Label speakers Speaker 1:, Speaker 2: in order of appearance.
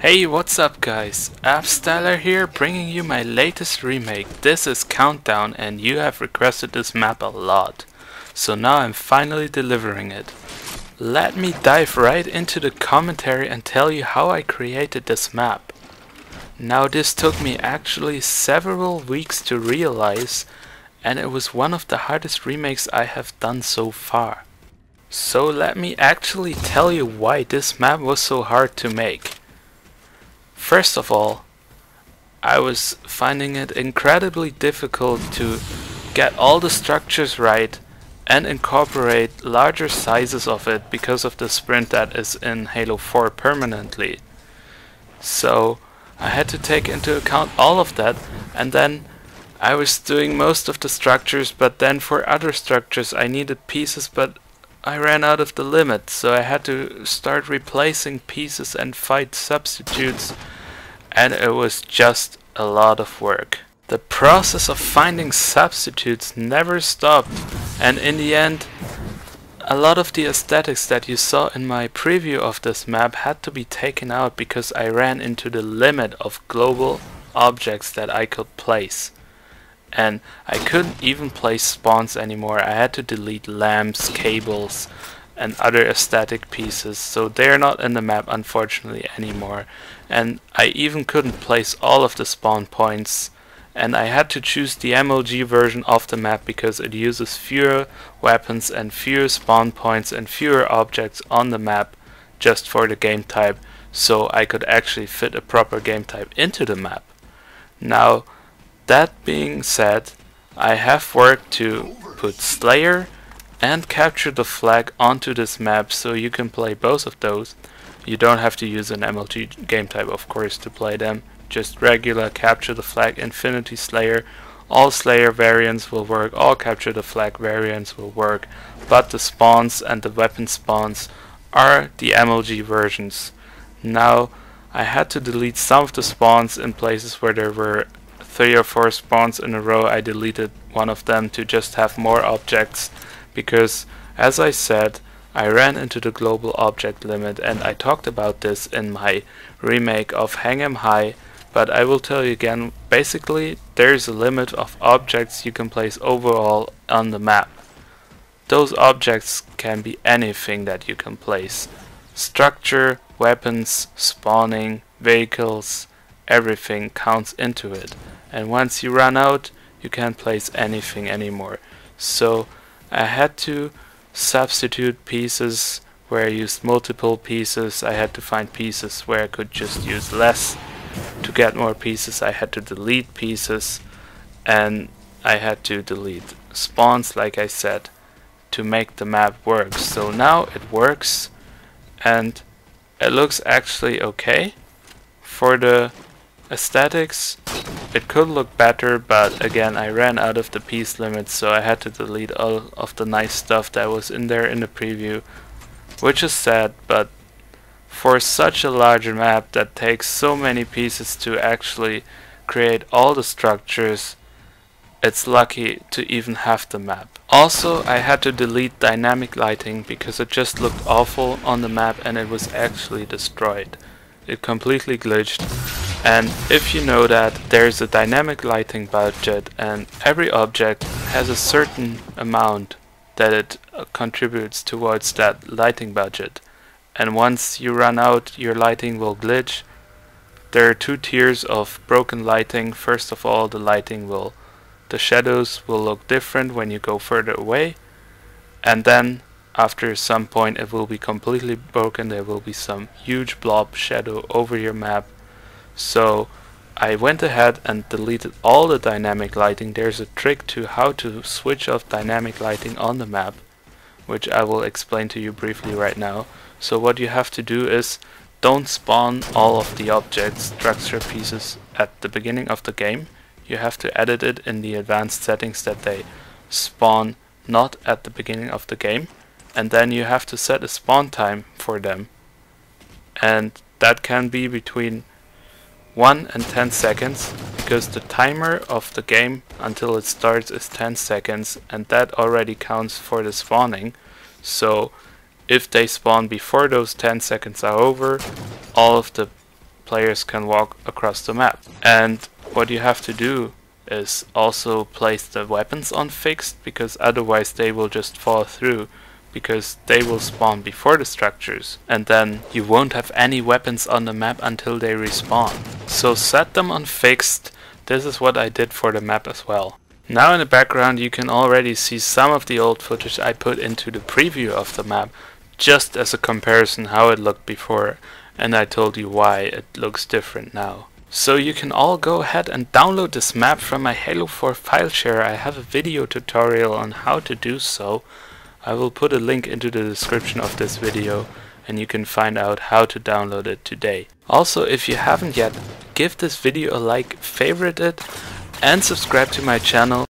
Speaker 1: Hey, what's up guys? Abstyler here, bringing you my latest remake. This is Countdown and you have requested this map a lot. So now I'm finally delivering it. Let me dive right into the commentary and tell you how I created this map. Now this took me actually several weeks to realize, and it was one of the hardest remakes I have done so far. So let me actually tell you why this map was so hard to make. First of all, I was finding it incredibly difficult to get all the structures right and incorporate larger sizes of it because of the sprint that is in Halo 4 permanently. So I had to take into account all of that, and then I was doing most of the structures, but then for other structures I needed pieces, but I ran out of the limit, so I had to start replacing pieces and fight substitutes, and it was just a lot of work. The process of finding substitutes never stopped, and in the end a lot of the aesthetics that you saw in my preview of this map had to be taken out because I ran into the limit of global objects that I could place. And I couldn't even place spawns anymore. I had to delete lamps, cables and other aesthetic pieces, so they're not in the map unfortunately anymore. And I even couldn't place all of the spawn points, and I had to choose the MLG version of the map because it uses fewer weapons and fewer spawn points and fewer objects on the map just for the game type, so I could actually fit a proper game type into the map. Now that being said, I have worked to put Slayer and Capture the Flag onto this map so you can play both of those. You don't have to use an MLG game type of course to play them, just regular Capture the Flag Infinity Slayer. All Slayer variants will work, all Capture the Flag variants will work, but the spawns and the weapon spawns are the MLG versions. Now I had to delete some of the spawns in places where there were 3 or 4 spawns in a row. I deleted one of them to just have more objects because, as I said, I ran into the global object limit, and I talked about this in my remake of Hang 'em High, but I will tell you again, basically there's a limit of objects you can place overall on the map. Those objects can be anything that you can place. Structure, weapons, spawning, vehicles, everything counts into it. And once you run out, you can't place anything anymore. So I had to substitute pieces where I used multiple pieces. I had to find pieces where I could just use less. To get more pieces I had to delete pieces, and I had to delete spawns, like I said, to make the map work. So now it works and it looks actually okay. For the aesthetics it could look better, but again I ran out of the piece limit, so I had to delete all of the nice stuff that was in there in the preview, which is sad, but for such a large map that takes so many pieces to actually create all the structures, it's lucky to even have the map. Also, I had to delete dynamic lighting because it just looked awful on the map and it was actually destroyed. It completely glitched. And if you know that there's a dynamic lighting budget and every object has a certain amount that it contributes towards that lighting budget, and once you run out your lighting will glitch. There are 2 tiers of broken lighting. First of all, the shadows will look different when you go further away, and then after some point it will be completely broken. There will be some huge blob shadow over your map. So I went ahead and deleted all the dynamic lighting. There's a trick to how to switch off dynamic lighting on the map, which I will explain to you briefly right now. So what you have to do is don't spawn all of the objects, structure pieces at the beginning of the game. You have to edit it in the advanced settings that they spawn not at the beginning of the game, and then you have to set a spawn time for them, and that can be between 1 and 10 seconds, because the timer of the game until it starts is 10 seconds, and that already counts for the spawning. So if they spawn before those 10 seconds are over, all of the players can walk across the map. And what you have to do is also place the weapons on fixed, because otherwise they will just fall through, because they will spawn before the structures, and then you won't have any weapons on the map until they respawn. So set them on fixed. This is what I did for the map as well. Now in the background you can already see some of the old footage I put into the preview of the map, just as a comparison how it looked before, and I told you why it looks different now. So you can all go ahead and download this map from my Halo 4 file share. I have a video tutorial on how to do so. I will put a link into the description of this video and you can find out how to download it today. Also, if you haven't yet, give this video a like, favorite it, and subscribe to my channel.